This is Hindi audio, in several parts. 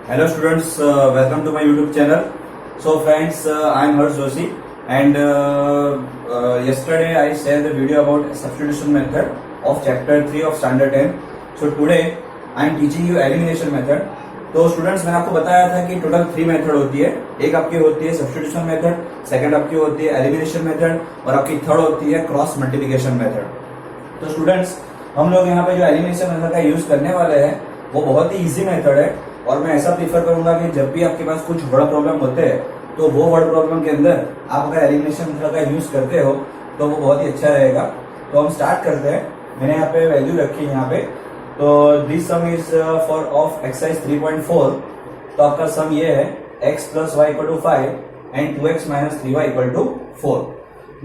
Hello students, welcome to my YouTube channel. So friends, I am Harsh Joshi and yesterday I shared the video about substitution method of chapter 3 of standard 10. So today I am teaching you elimination method. तो स्टूडेंट्स मैंने आपको बताया था कि टोटल 3 मेथड होती है। एक आपकी होती है सब्स्टिट्यूशन मेथड, सेकंड आपकी होती है एलिमिनेशन मेथड और आपकी थर्ड होती है क्रॉस मल्टीप्लिकेशन मेथड। तो स्टूडेंट्स हम लोग यहाँ पे जो एलिमिनेशन मेथड का यूज करने वाले हैं वो बहुत ही इजी मेथड है और मैं ऐसा प्रीफर करूंगा कि जब भी आपके पास कुछ वर्ड प्रॉब्लम होते हैं तो वो वर्ड प्रॉब्लम के अंदर आप अगर एलिमिनेशन मेथड का यूज करते हो तो वो बहुत ही अच्छा रहेगा। तो हम स्टार्ट करते हैं। मैंने यहाँ पे वैल्यू रखी है यहाँ पे। तो this sum is for of exercise 3.4। तो आपका सम ये है x plus y equal to 5 and 2x minus 3y equal to 4।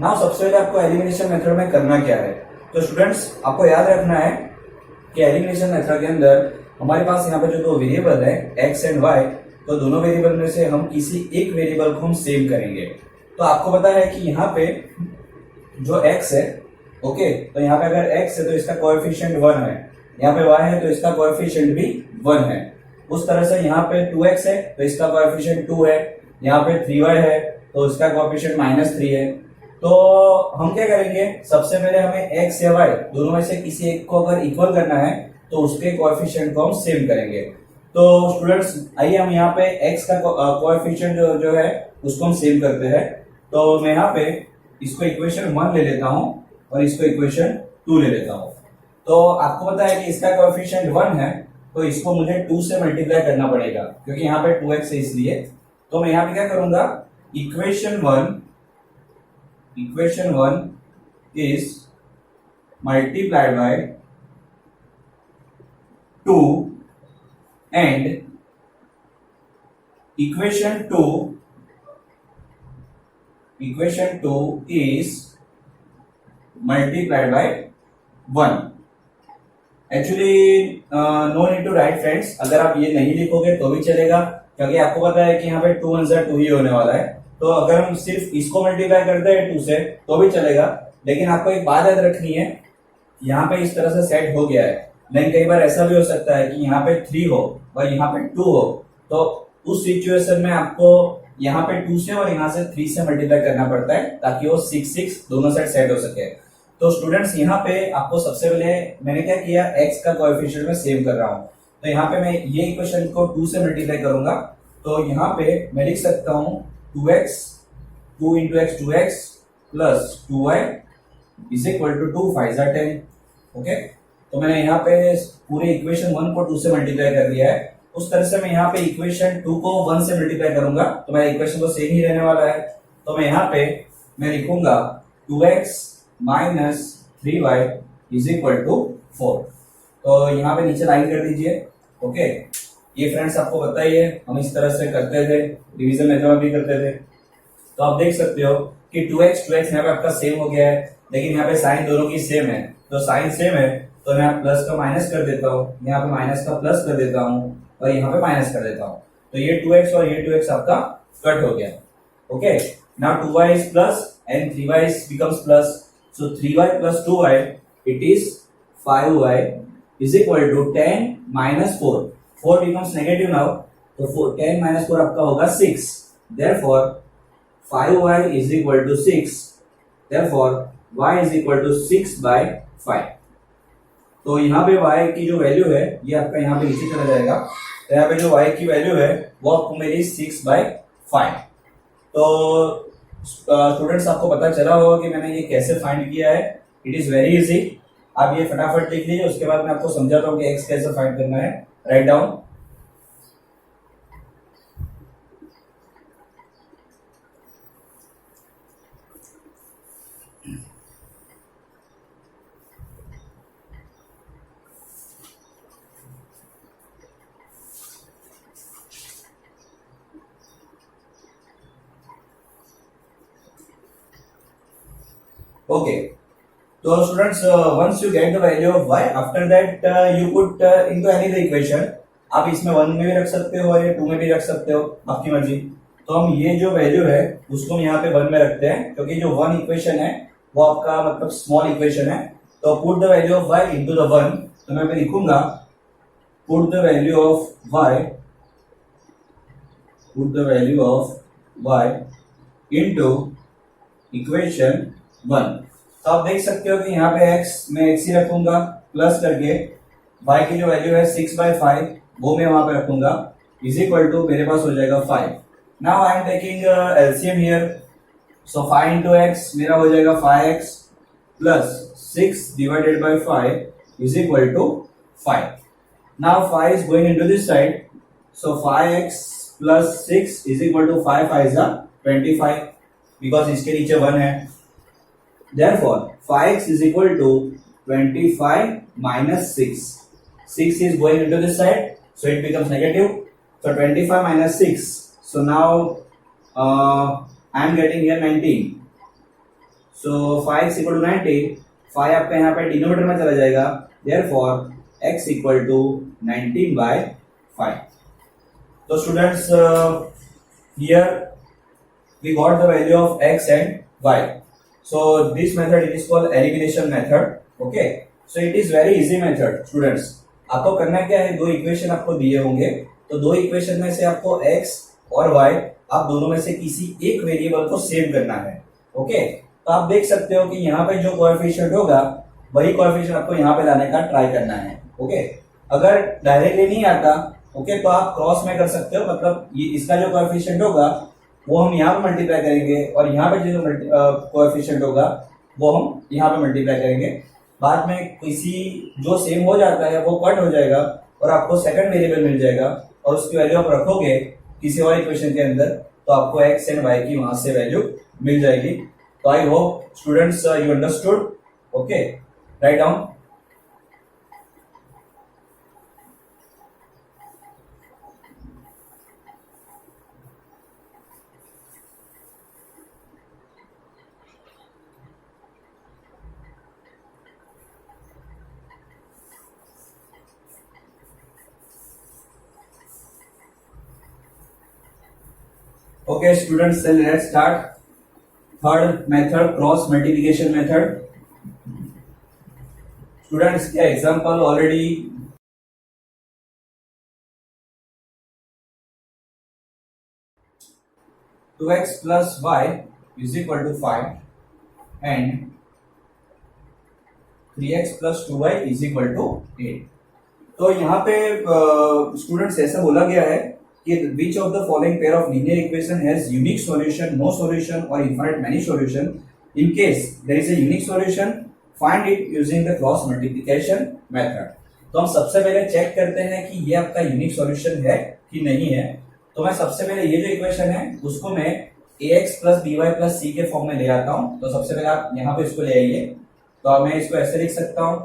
Now सबसे पहले आपको एलिमिनेशन मेथड में करना क्या है। तो स्टूडेंट्स आपको याद रखना है कि एलिमिनेशन मेथड के अंदर हमारे पास यहाँ पे जो दो वेरिएबल है x एंड y, तो दोनों वेरिएबल में से हम किसी एक वेरिएबल को हम सेव करेंगे। तो आपको पता है कि यहाँ पे जो x है, ओके, तो यहाँ पे अगर x है तो इसका कोएफिशिएंट 1 है, यहाँ पे y है तो इसका कोएफिशिएंट भी 1 है। उस तरह से यहाँ पे 2x है तो इसका कोएफिशिएंट 2 है, यहाँ पे 3y है तो इसका कोएफिशिएंट -3 है। तो हम क्या करेंगे, सबसे पहले हमें x या y दोनों में से किसी एक को अगर इक्वल करना है तो उसके कोएफिशिएंट को हम सेव करेंगे। तो स्टूडेंट्स आइए हम यहाँ पे x का कोएफिशिएंट जो है उसको हम सेव करते हैं। तो मैं यहाँ पे इसको इक्वेशन 1 ले लेता हूँ और इसको इक्वेशन 2 ले लेता हूँ। तो आपको पता है कि इसका कोएफिशिएंट 1 है तो इसको मुझे 2 से मल्टीप्लाई करना पड़ेगा क्योंकि यहाँ पे 2x है इसलिए। तो मैं यहाँ पे क्या करूंगा, equation 1 is multiplied by 2 and equation 2 is multiplied by 1। Actually no need to write friends, अगर आप ये नहीं लिखोगे तो भी चलेगा क्योंकि आपको पता है कि यहाँ पे 2 1 2 ही होने वाला है। तो अगर हम सिर्फ इसको मल्टीप्लाई करते हैं 2 से तो भी चलेगा, लेकिन आपको एक बात याद रखनी है, यहाँ पे इस तरह से सेट हो गया है, लेकिन कई बार ऐसा भी हो सकता है कि यहाँ पे 3 हो और यहाँ पे 2 हो। तो उस सिचुएशन में आपको यहाँ पे 2 से और यहाँ से 3 से मल्टीप्लाई करना पड़ता है ताकि वो 6 6 दोनों साइड सेट हो सके। तो स्टूडेंट्स यहाँ पे आपको सबसे पहले मैंने क्या किया, x का कोएफिशिएंट में सेव कर रहा हूँ। तो यहाँ पे मैं ये इक्वेशन को 2 से मल्टीप्लाई करूंगा। तो यहाँ पे मैं लिख सकता हूँ 2x 2 into x 2x plus 2y is equal to 2 5 10। Okay, तो मैंने यहाँ पे पूरे इक्वेशन 1 को 2 से मल्टीप्लाई कर दिया है। उस तरह से मैं यहाँ पे इक्वेशन 2 को 1 से मल्टीप्लाई करूंगा तो मेरा इक्वेशन तो सेम ही रहने वाला है। तो मैं यहाँ पे मैं लिखूंगा 2x minus 3y is equal to 4। तो यहाँ पे नीचे लाइन कर दीजिए। ओके, ये फ्रेंड्स आपको पता ही है, हम इस तरह से करते थे, डिवीजन मेथड में भी करते थे। तो आप देख सकते हो कि 2x यहाँ पे आपका सेम हो गया है, लेकिन यहाँ पे साइन दोनों की सेम है। तो साइन सेम है तो मैं प्लस का माइनस कर देता हूँ, यहाँ पे माइनस का प्लस कर देता हूँ और यहाँ पे माइनस कर देता हूँ। तो ये 2x और ये 2x आपका कट हो गया। Okay, now 2y is plus and 3y becomes plus, so 3y plus 2y it is 5y is equal to 10 minus 4 becomes negative now, तो 10 minus 4 आपका होगा 6, therefore 5y is equal to 6, therefore y is equal to 6 by 5। तो यहाँ पे y की जो वैल्यू है ये आपका यहाँ पे नीचे चला जाएगा। तो यहाँ पे जो y की वैल्यू है वो आपको मेरी 6/5। तो स्टूडेंट्स आपको पता चला होगा कि मैंने ये कैसे फाइंड किया है। इट इज वेरी इजी, आप ये फटाफट लिख लीजिए, उसके बाद मैं आपको समझाता हूँ कि x कैसे फाइंड करना है। Write down. Okay, so students, once you get the value of y, after that you put into any the equation। आप इसमें 1 में भी रख सकते हो या 2 में भी रख सकते हो, आपकी मर्जी। तो हम ये जो वैल्यू है उसको हम यहाँ पे 1 में रखते हैं क्योंकि जो 1 इक्वेशन है वो आपका मतलब स्मॉल इक्वेशन है। तो put the value of y into the 1। तो मैं लिखूंगा put the value of y put the value of y into equation 1। तो आप देख सकते हो कि यहाँ पे x मैं x ही रखूंगा, प्लस करके y की जो वैल्यू है 6/5 वो मैं वहां पे रखूंगा, इज इक्वल टू मेरे पास हो जाएगा 5। Now I am taking LCM here, so 5 into x मेरा हो जाएगा 5x plus 6 divided by 5 is equal to 5। Now 5 is going into this side, so 5x plus 6 is equal to 5 5 जा 25, बिकॉज इसके नीचे 1 है। Therefore 5x is equal to 25 minus 6. 6 is going into this side, so it becomes negative. So 25 minus 6. So now I am getting here 19. So 5x equal to 90. 5 आपका यहाँ पे डिनोमिनेटर में चला जाएगा. Therefore x equal to 19 by 5. So students, here we got the value of x and y. So this method it is called elimination method. Okay, so it is very easy method students. आपको करना क्या है, दो इक्वेशन आपको दिए होंगे, तो दो इक्वेशन में से आपको x और y आप दोनों में से किसी एक वेरिएबल को सेव करना है। ओके, तो आप देख सकते हो कि यहाँ पे जो कोएफिशिएंट होगा वही कोएफिशिएंट आपको यहाँ पे लाने का ट्राई करना है। ओके, अगर डायरेक्टली नहीं आता ओके तो आप क्रॉस में कर सकते हो, मतलब ये इसका जो कोएफिशिएंट होगा वो हम यहाँ पे मल्टीप्लाई करेंगे और यहाँ पे जो कोएफिशिएंट होगा वो हम यहाँ पे मल्टीप्लाई करेंगे। बाद में किसी जो सेम हो जाता है वो कट हो जाएगा और आपको सेकंड वेरिएबल मिल जाएगा और उसकी वैल्यू आप रखोगे किसी और इक्वेशन के अंदर, तो आपको एक्स एंड वाई की वहां से वैल्यू मिल जाएगी। तो I hope students you understood. Okay, write down. Okay students, then let's start third method, cross multiplication method. Students, क्या example already two x plus y is equal to 5 and 3x plus 2y is equal to 8। तो यहाँ पे स्टूडेंट्स ऐसा बोला गया है कि which of the following pair of linear equation has unique solution, no solution or infinite many solution? In case there is a unique solution, find it using the cross multiplication method। तो हम सबसे पहले चेक करते हैं कि ये आपका यूनिक सॉल्यूशन है कि नहीं है। तो मैं सबसे पहले ये जो इक्वेशन है उसको मैं ax plus by plus c के फॉर्म में ले आता हूँ। तो सबसे पहले आप यहाँ पे इसको ले आइए, तो मैं इसको ऐसे लिख सकता हूँ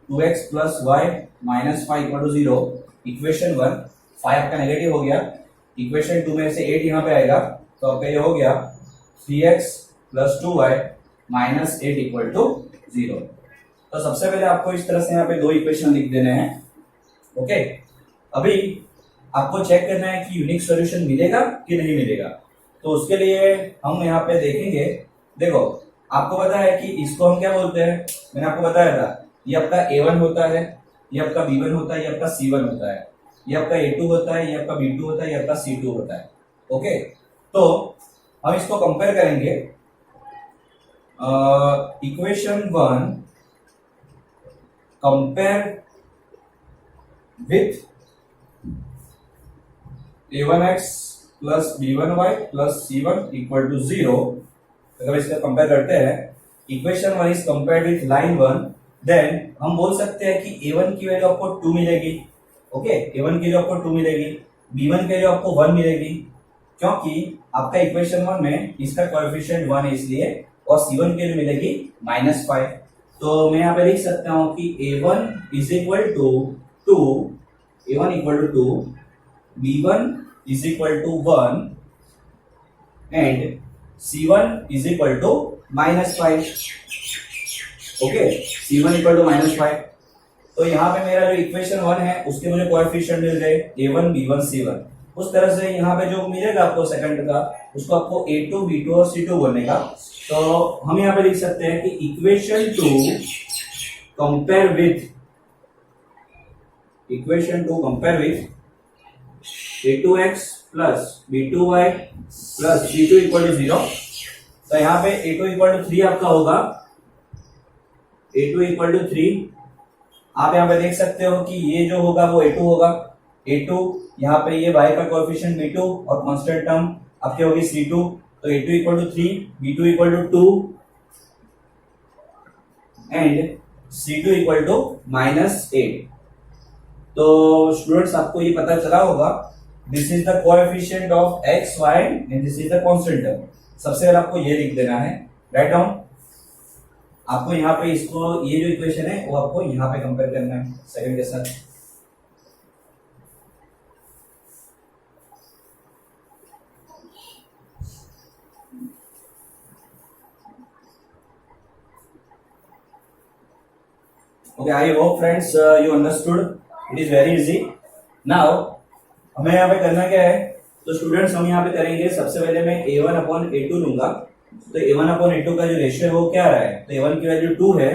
2x plus y minus 5 equal to 0। Equation 1 5 आपका नेगेटिव हो गया, इक्वेशन 2 में से 8 यहाँ पे आएगा, तो आपका ये हो गया 3x plus 2y minus 8 equal to 0। तो सबसे पहले आपको इस तरह से यहाँ पे दो इक्वेशन लिख देने हैं। ओके, अभी आपको चेक करना है कि यूनिक सॉल्यूशन मिलेगा कि नहीं मिलेगा। तो उसके लिए हम यहाँ पे देखेंगे। देखो, आपको पता है कि इसको हम क्या बोलते हैं, मैंने आपको बताया था, ये आपका A1 होता है, ये आपका B1 होता है, ये आपका C1 होता है, ये आपका A2 होता है, ये आपका B2 होता है, ये आपका C2 होता है। ओके, तो हम इसको कंपेयर करेंगे। Equation 1 compare with A1x plus B1y plus C1 equal to 0। अगर इसका कंपेयर करते हैं, equation 1 is compared with line 1, then हम बोल सकते हैं कि A1 की वैल्यू आपको 2 मिलेगी। ओके, A1 की वैल्यू आपको 2 मिलेगी, B1 की वैल्यू आपको 1 मिलेगी, क्योंकि आपका इक्वेशन 1 में इसका कोएफिशिएंट 1 है इसलिए, और C1 की वैल्यू मिलेगी -5। तो मैं यहाँ पे लिख सकता हूँ कि A1 is equal to 2, A1 equal to 2, B1 is equal to 1 and C1 is equal to -5। Okay, C1 equal to -5। तो यहाँ पे मेरा जो इक्वेशन 1 है उसके मुझे कोएफिशिएंट मिल गए A1 B1 C1। उस तरह से यहाँ पे जो मिलेगा आपको सेकंड का, उसको आपको A2 B2 और C2 बोलने का। तो हम यहाँ पे लिख सकते हैं कि equation 2 compare with a2x plus b2y plus c2 equal to 0। तो यहाँ पे a2 इक्वल टू 3 आपका होगा, a2 इक्वल टू 3। आप यहाँ पे देख सकते हो कि ये जो होगा वो a2 होगा, a2 यहाँ पे ये y का कोएफिशिएंट b2 और कांस्टेंट टर्म आपकी होगी c2। तो a2 equal to 3, b2 equal to 2 and c2 equal to -8। तो स्टूडेंट्स आपको ये पता चला होगा, this is the coefficient of x y and this is the constant term. सबसे पहले आपको ये लिख देना है, राइट डाउन। आपको यहाँ पे इसको ये जो इक्वेशन है वो आपको यहाँ पे कंपेयर करना है सेकंड के साथ। Okay, I hope friends you understood. It is very easy. Now हमें यहाँ पे करना क्या है, तो स्टूडेंट्स हम यहाँ पे करेंगे, सबसे पहले मैं a1 अपॉन a2 लूंगा। तो a1 अपॉन a2 का जो रेशियो है वो क्या रहा है, तो a1 की वैल्यू 2 है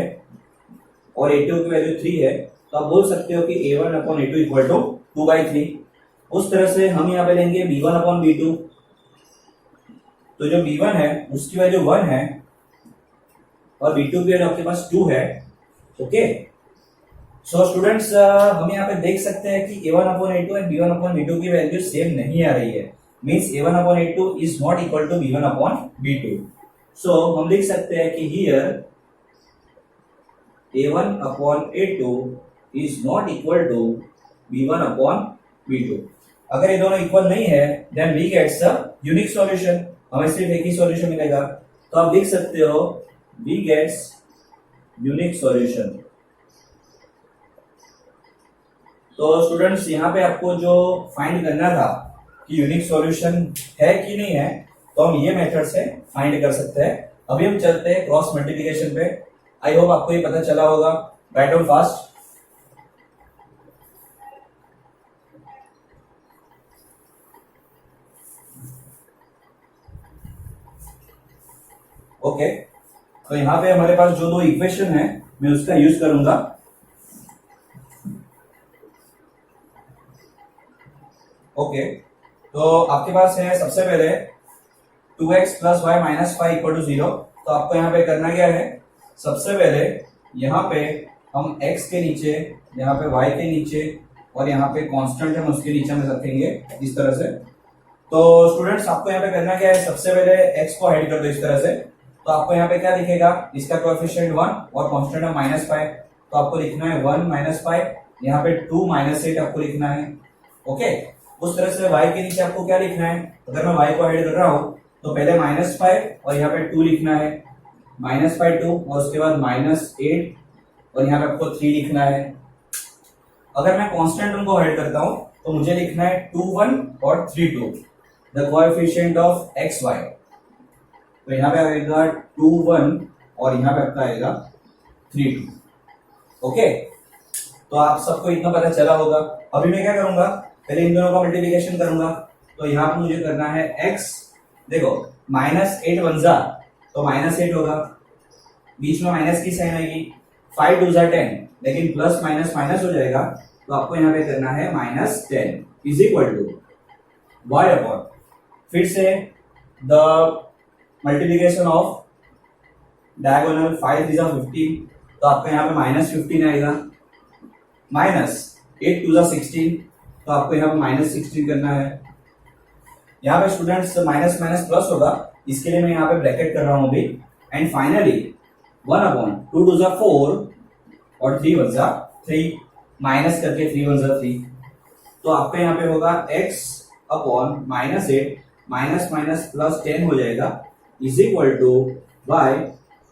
और a2 की वैल्यू 3 है। तो आप बोल सकते हो कि a1 upon a2 equal to 2/3। उस तरह से हम यहाँ पे लेंगे b1 अपॉन b2। तो जो b1 है उसकी वैल्यू 1 है और b2 की वैल्यू आपके पास 2 है। ओके, सो स्टूडेंट्स हम यहाँ पे देख सकते हैं कि a1 upon a2 and b1 upon b2 की वैल्यू सेम नहीं आ रही है, means a1 upon a2 is not equal to b1 upon b2। So हम लिख सकते हैं कि here a1 upon a2 is not equal to b1 upon b2। अगर ये दोनों इक्वल नहीं है then we gets a unique solution, हमें सिर्फ एक ही सॉल्यूशन मिलेगा। तो आप लिख सकते हो वी गेट्स यूनिक सॉल्यूशन। तो स्टूडेंट्स यहाँ पे आपको जो फाइंड करना था कि यूनिक सॉल्यूशन है कि नहीं है, तो हम ये मेथड से फाइंड कर सकते हैं। अभी हम चलते हैं क्रॉस मल्टीप्लिकेशन पे। आई होप आपको ये पता चला होगा, राइट डाउन फास्ट। ओके, तो यहाँ पे हमारे पास जो दो इक्वेशन है मैं उसका यूज करूंगा। ओके, तो आपके पास है सबसे पहले 2x plus y minus 5 equal to 0। तो आपको यहाँ पे करना क्या है, सबसे पहले यहाँ पे हम x के नीचे, यहाँ पे y के नीचे और यहाँ पे कांस्टेंट हम उसके नीचे में रखेंगे इस तरह से। तो स्टूडेंट्स आपको यहाँ पे करना क्या है, सबसे पहले x को हाइड कर दो इस तरह से। तो आपको यहाँ पे क्या दिखेगा, इसका कोएफिशिएंट 1 और कांस्टेंट है -5। तो आपको लिखना है 1 - 5, यहाँ पे 2 - 8 आपको लिखना है। ओके, उस तरह से y के नीचे आपको क्या लिखना है, अगर मैं y को हाइड कर रहा हूं तो पहले -5 और यहाँ पे 2 लिखना है, -5 2 और उसके बाद -8 और यहाँ पे आपको 3 लिखना है। अगर मैं कांस्टेंट टर्म को हाइड करता हूं तो मुझे लिखना है 2 1 और 3 2, the coefficient of x y। तो यहाँ पे आएगा 2 1 और यहाँ पे आपका आएगा 3 2। ओके, तो आप सबको इतना पता चला होगा। अभी मैं क्या करूंगा, पहले इन दोनों का मल्टीप्लिकेशन करूंगा। तो यहाँ पे मुझे करना है x, देखो -8 1 तो -8 होगा, बीच में माइनस की साइन आएगी, 5 2 10, लेकिन प्लस माइनस माइनस हो जाएगा। तो आपको यहाँ पे करना है -10 is equal to y upon, फिर से द मल्टीप्लिकेशन ऑफ डायगोनल 5 3 15। तो आपको यहाँ पे -15 आएगा, -8 2 16। तो आपको यहाँ पे -16 करना है। यहाँ पे स्टूडेंट्स माइनस माइनस प्लस होगा, इसके लिए मैं यहाँ पे ब्रैकेट कर रहा हूँ अभी। एंड फाइनली 1 अपॉन 2 2 4 और 3 1 3, माइनस करके 3 1 3। तो आपका यहाँ पे होगा x upon -8 minus minus plus 10 हो जाएगा is equal to y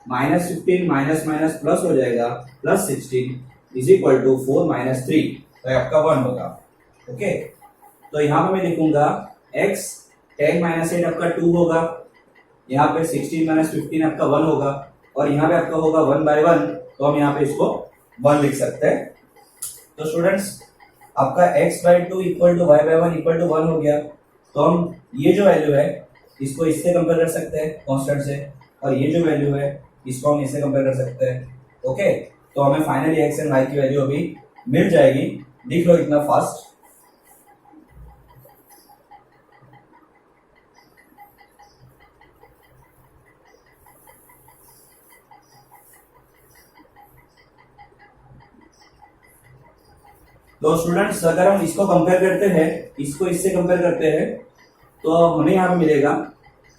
-15 minus minus plus हो जाएगा +16 इज इक्वल टू 4 - 3। तो आपका 1 होगा। ओके, तो यहाँ पे मैं लिखूंगा x 10 - 8 आपका 2 होगा, यहाँ पे 16 - 15 आपका 1 होगा और यहाँ पे आपका होगा 1/1। तो हम यहाँ पे इसको 1 लिख सकते हैं। तो स्टूडेंट्स आपका x/2 equal to y/1 equal to 1 हो गया। तो हम ये जो वैल्यू है इसको इससे कंपेयर कर सकते हैं कांस्टेंट से, और ये जो वैल्यू है इसको हम इससे कंपेयर कर सकते हैं। ओके, तो हमें फाइनली x एंड y की वैल्यू अभी मिल जाएगी। लिख लो इतना फास्ट। तो स्टूडेंट्स अगर हम इसको कंपेयर करते हैं, इसको इससे कंपेयर करते हैं, तो हमें यहाँ पे मिलेगा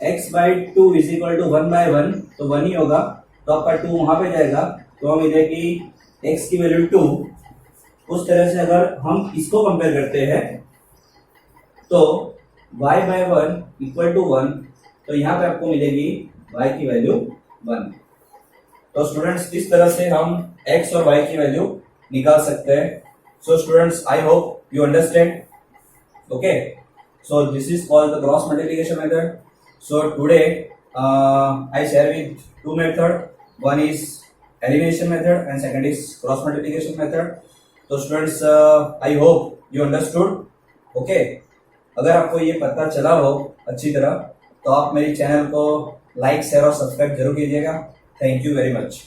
x by two is equal to 1/1, तो 1 ही होगा, तो आपका 2 वहां पे जाएगा, तो हमें मिलेगी x की वैल्यू 2। उस तरह से अगर हम इसको कंपेयर करते हैं तो y/1 इक्वल टू 1, तो यहाँ पे आपको मिलेगी y की वैल्यू 1। तो स्टूडेंट्स इस तरह से हम x और y की वैल्यू निकाल सकते हैं। So students I hope you understand. Okay, so this is called the cross multiplication method. So today I share with two method. One is elimination method and second is cross multiplication method. So students I hope you understood. Okay, अगर आपको ये पता चला हो अच्छी तरह तो आप मेरी चैनल को लाइक शेयर और सब्सक्राइब जरूर कीजिएगा। Thank you very much.